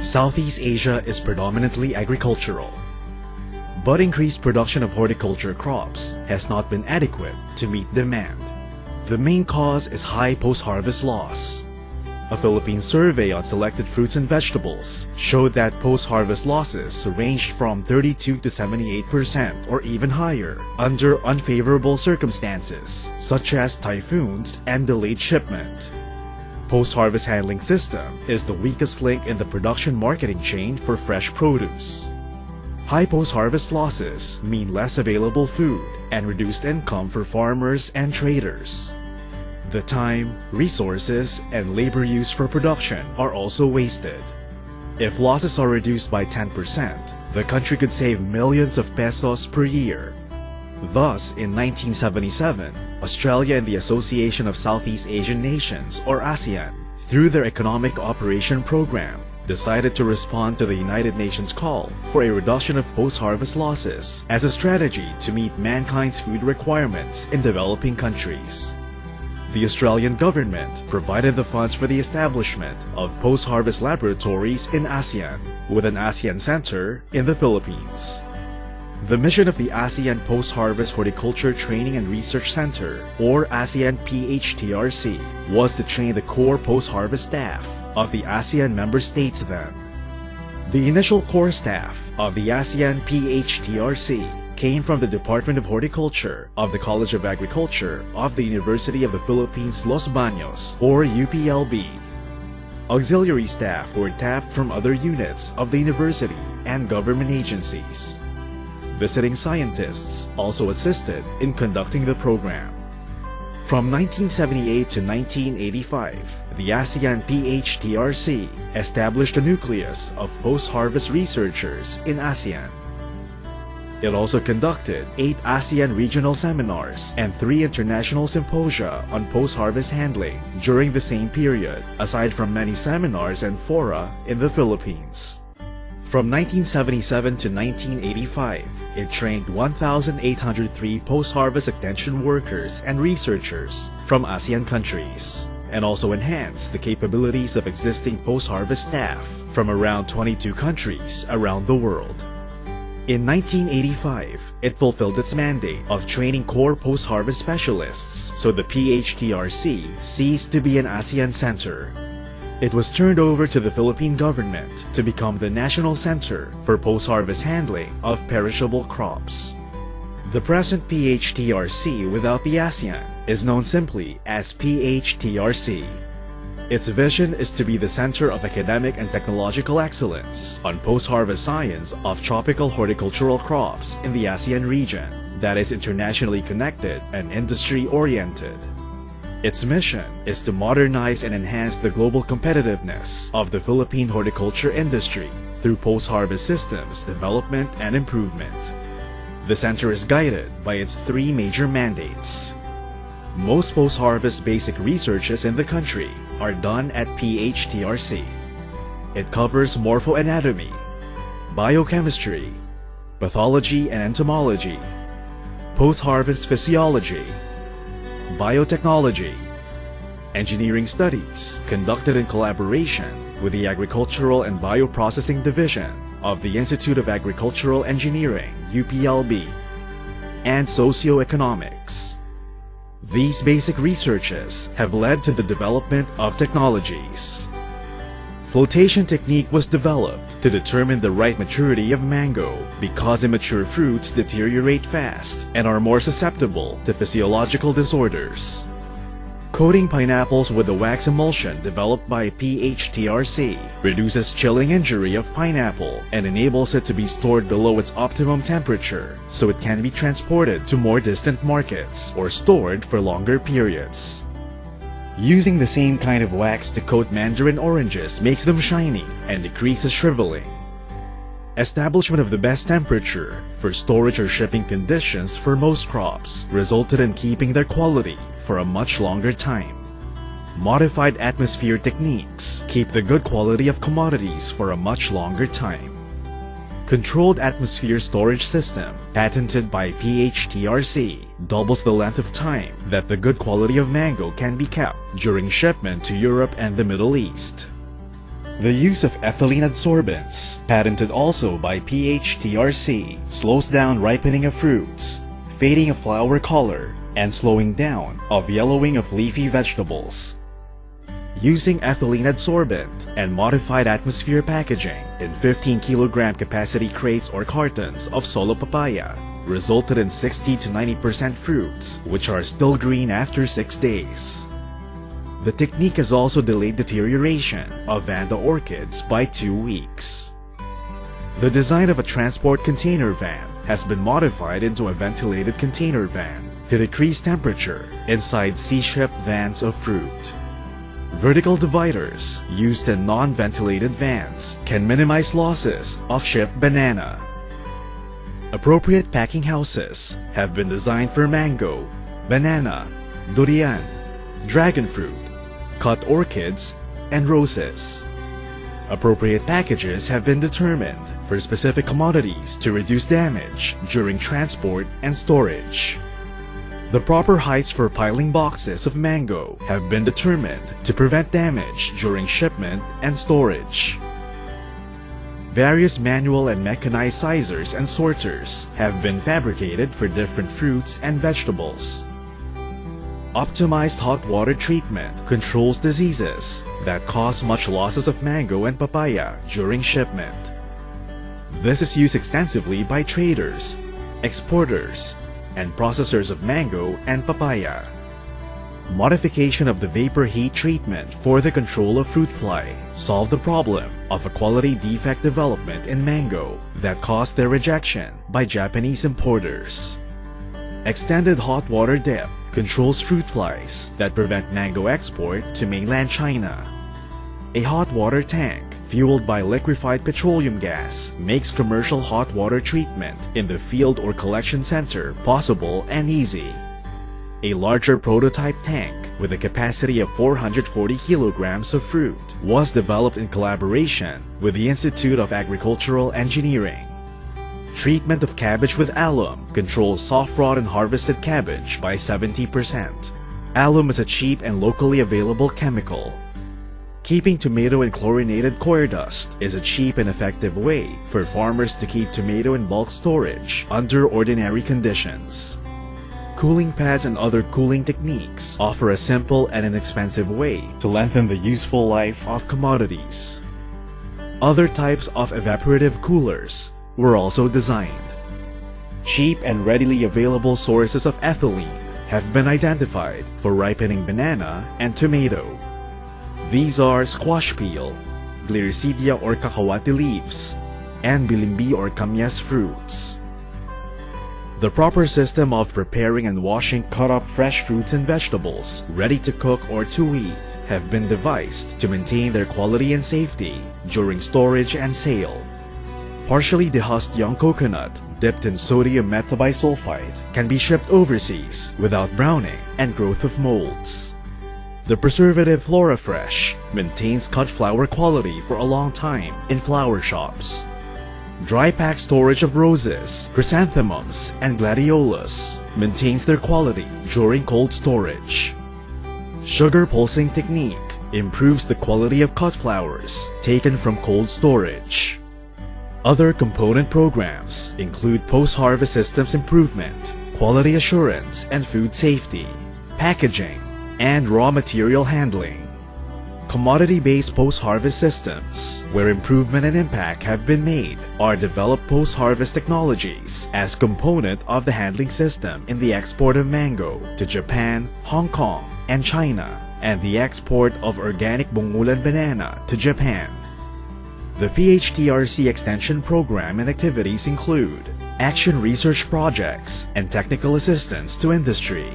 Southeast Asia is predominantly agricultural, but increased production of horticulture crops has not been adequate to meet demand. The main cause is high post-harvest loss. A Philippine survey on selected fruits and vegetables showed that post-harvest losses ranged from 32 to 78% or even higher under unfavorable circumstances such as typhoons and delayed shipment. Post-harvest handling system is the weakest link in the production marketing chain for fresh produce. High post-harvest losses mean less available food and reduced income for farmers and traders. The time, resources, and labor used for production are also wasted. If losses are reduced by 10%, the country could save millions of pesos per year. Thus, in 1977, Australia and the Association of Southeast Asian Nations, or ASEAN, through their Economic Operation Program, decided to respond to the United Nations call for a reduction of post-harvest losses as a strategy to meet mankind's food requirements in developing countries. The Australian government provided the funds for the establishment of post-harvest laboratories in ASEAN, with an ASEAN Center in the Philippines. The mission of the ASEAN Post-Harvest Horticulture Training and Research Center, or ASEAN PHTRC, was to train the core post-harvest staff of the ASEAN member states then. The initial core staff of the ASEAN PHTRC came from the Department of Horticulture of the College of Agriculture of the University of the Philippines Los Baños, or UPLB. Auxiliary staff were tapped from other units of the university and government agencies. Visiting scientists also assisted in conducting the program. From 1978 to 1985, the ASEAN PHTRC established a nucleus of post-harvest researchers in ASEAN. It also conducted 8 ASEAN regional seminars and 3 international symposia on post-harvest handling during the same period, aside from many seminars and fora in the Philippines. From 1977 to 1985, it trained 1,803 post-harvest extension workers and researchers from ASEAN countries, and also enhanced the capabilities of existing post-harvest staff from around 22 countries around the world. In 1985, it fulfilled its mandate of training core post-harvest specialists, so the PHTRC ceased to be an ASEAN center. It was turned over to the Philippine government to become the National Center for Post-Harvest Handling of Perishable Crops. The present PHTRC without the ASEAN is known simply as PHTRC. Its vision is to be the center of academic and technological excellence on post-harvest science of tropical horticultural crops in the ASEAN region that is internationally connected and industry-oriented. Its mission is to modernize and enhance the global competitiveness of the Philippine horticulture industry through post-harvest systems development and improvement. The center is guided by its 3 major mandates. Most post-harvest basic researches in the country are done at PHTRC. It covers morphoanatomy, biochemistry, pathology and entomology, post-harvest physiology, biotechnology, engineering studies conducted in collaboration with the Agricultural and Bioprocessing Division of the Institute of Agricultural Engineering, UPLB, and socioeconomics. These basic researches have led to the development of technologies. Flotation technique was developed to determine the right maturity of mango because immature fruits deteriorate fast and are more susceptible to physiological disorders. Coating pineapples with the wax emulsion developed by PHTRC reduces chilling injury of pineapple and enables it to be stored below its optimum temperature so it can be transported to more distant markets or stored for longer periods. Using the same kind of wax to coat mandarin oranges makes them shiny and decreases shriveling. Establishment of the best temperature for storage or shipping conditions for most crops resulted in keeping their quality for a much longer time. Modified atmosphere techniques keep the good quality of commodities for a much longer time. Controlled atmosphere storage system, patented by PHTRC, doubles the length of time that the good quality of mango can be kept during shipment to Europe and the Middle East. The use of ethylene adsorbents, patented also by PHTRC, slows down ripening of fruits, fading of flower color, and slowing down of yellowing of leafy vegetables. Using ethylene adsorbent and modified atmosphere packaging in 15 kilogram capacity crates or cartons of solo papaya resulted in 60 to 90% fruits which are still green after 6 days. The technique has also delayed deterioration of Vanda orchids by 2 weeks. The design of a transport container van has been modified into a ventilated container van to decrease temperature inside sea-shipped vans of fruit. Vertical dividers used in non-ventilated vans can minimize losses of shipped banana. Appropriate packing houses have been designed for mango, banana, durian, dragon fruit, cut orchids, and roses. Appropriate packages have been determined for specific commodities to reduce damage during transport and storage. The proper heights for piling boxes of mango have been determined to prevent damage during shipment and storage. Various manual and mechanized sizers and sorters have been fabricated for different fruits and vegetables. Optimized hot water treatment controls diseases that cause much losses of mango and papaya during shipment. This is used extensively by traders, exporters, and processors of mango and papaya. Modification of the vapor heat treatment for the control of fruit fly solved the problem of a quality defect development in mango that caused their rejection by Japanese importers. Extended hot water dip controls fruit flies that prevent mango export to mainland China. A hot water tank fueled by liquefied petroleum gas makes commercial hot water treatment in the field or collection center possible and easy. A larger prototype tank with a capacity of 440 kilograms of fruit was developed in collaboration with the Institute of Agricultural Engineering. Treatment of cabbage with alum controls soft rot and harvested cabbage by 70%. Alum is a cheap and locally available chemical. Keeping tomato in chlorinated coir dust is a cheap and effective way for farmers to keep tomato in bulk storage under ordinary conditions. Cooling pads and other cooling techniques offer a simple and inexpensive way to lengthen the useful life of commodities. Other types of evaporative coolers were also designed. Cheap and readily available sources of ethylene have been identified for ripening banana and tomato. These are squash peel, Gliricidia or cacahuate leaves, and bilimbi or kamyas fruits. The proper system of preparing and washing cut-up fresh fruits and vegetables ready to cook or to eat have been devised to maintain their quality and safety during storage and sale. Partially dehusked young coconut dipped in sodium metabisulfite can be shipped overseas without browning and growth of molds. The preservative FloraFresh maintains cut flower quality for a long time in flower shops. Dry pack storage of roses, chrysanthemums, and gladiolus maintains their quality during cold storage. Sugar pulsing technique improves the quality of cut flowers taken from cold storage. Other component programs include post-harvest systems improvement, quality assurance and food safety, packaging, and raw material handling. Commodity-based post-harvest systems, where improvement and impact have been made, are developed post-harvest technologies as component of the handling system in the export of mango to Japan, Hong Kong, and China, and the export of organic bungulan banana to Japan. The PHTRC extension program and activities include action research projects and technical assistance to industry.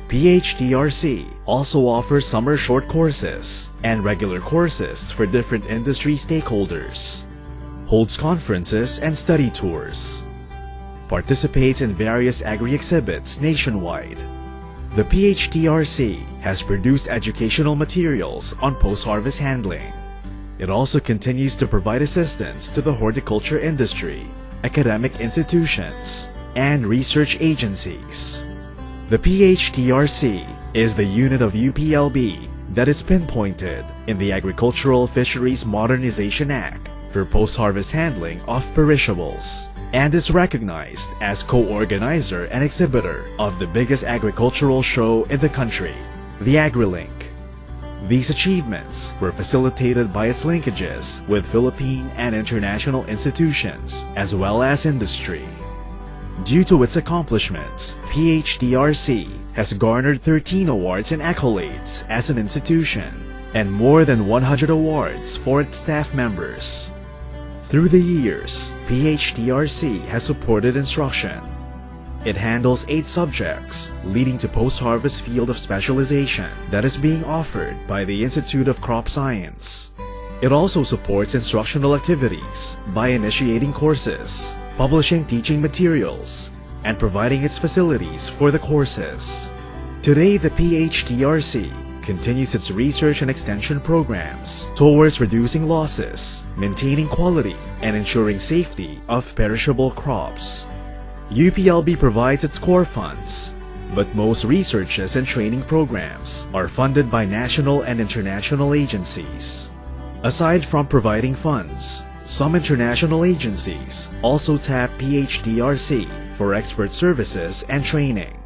PHTRC also offers summer short courses and regular courses for different industry stakeholders, holds conferences and study tours, participates in various agri-exhibits nationwide. The PHTRC has produced educational materials on post-harvest handling. It also continues to provide assistance to the horticulture industry, academic institutions, and research agencies. The PHTRC is the unit of UPLB that is pinpointed in the Agricultural Fisheries Modernization Act for post-harvest handling of perishables, and is recognized as co-organizer and exhibitor of the biggest agricultural show in the country, the AgriLink. These achievements were facilitated by its linkages with Philippine and international institutions as well as industry. Due to its accomplishments, PHTRC has garnered 13 awards and accolades as an institution and more than 100 awards for its staff members. Through the years, PHTRC has supported instruction. It handles 8 subjects, leading to post-harvest field of specialization that is being offered by the Institute of Crop Science. It also supports instructional activities by initiating courses, publishing teaching materials, and providing its facilities for the courses. Today, the PHTRC continues its research and extension programs towards reducing losses, maintaining quality, and ensuring safety of perishable crops. UPLB provides its core funds, but most researches and training programs are funded by national and international agencies. Aside from providing funds, some international agencies also tap PHTRC for expert services and training.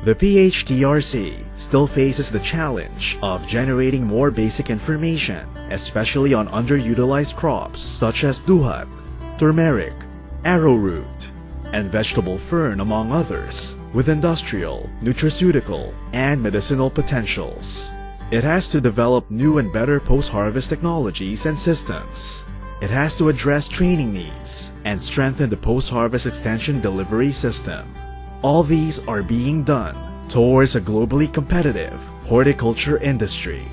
The PHTRC still faces the challenge of generating more basic information, especially on underutilized crops such as duhat, turmeric, arrowroot, and vegetable fern, among others, with industrial, nutraceutical, and medicinal potentials. It has to develop new and better post-harvest technologies and systems. It has to address training needs and strengthen the post-harvest extension delivery system. All these are being done towards a globally competitive horticulture industry.